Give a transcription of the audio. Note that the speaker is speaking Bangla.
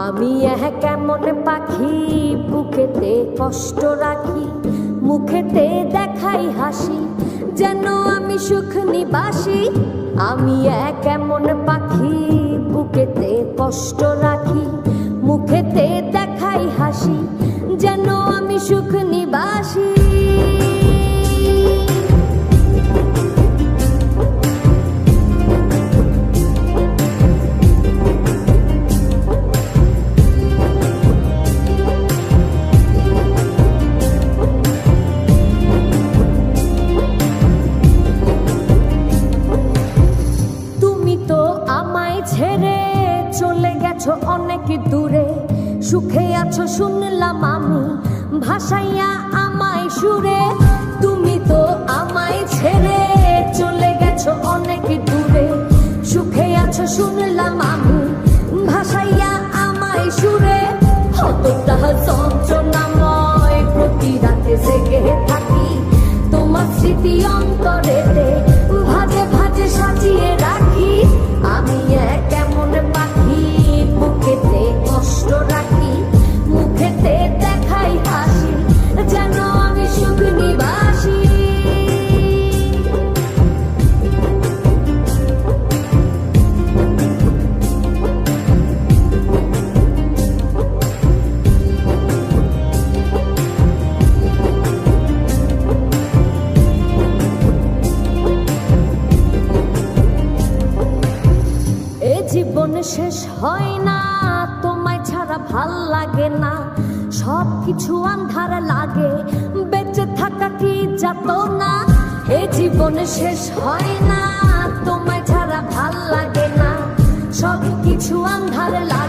আমি কেমন পাখি বুকেতে কষ্ট রাখি, মুখেতে দেখাই হাসি, যেন আমি সুখ নিবাসী। আমি কেমন পাখি বুকেতে কষ্ট রাখি, মুখেতে দেখাই হাসি, যেন আমি সুখ নিবাসী। ছেড়ে চলে গেছো অনেক দূরে, সুখে আছো শুনলাম আমি, ভাসাইয়া আমায় সুরে। তুমি তো আমায় ছেড়ে চলে গেছো অনেক দূরে, সুখে আছো শুনলাম আমি, ভাসাইয়া আমায় সুরে। কতটা যন্ত্রণাময় প্রতি রাতে জেগে থাকি, তোমার স্মৃতি অন্তরেতে ভাজে ভাজে সাজিয়ে রাখি। আমি কেমন পাখি বুকেতে কষ্ট রাখি, মুখেতে দেখাই হাসি, যেন আমি সুখ নিবাসী। জীবন শেষ হয় না, তোমায় ছাড়া ভাল লাগে না, সব কিছু আন্ধার লাগে, বেঁচে থাকা কি যাতনা। এ জীবন শেষ হয় না, তোমায় ছাড়া ভাল লাগে না, সব কিছু আন্ধার লাগে।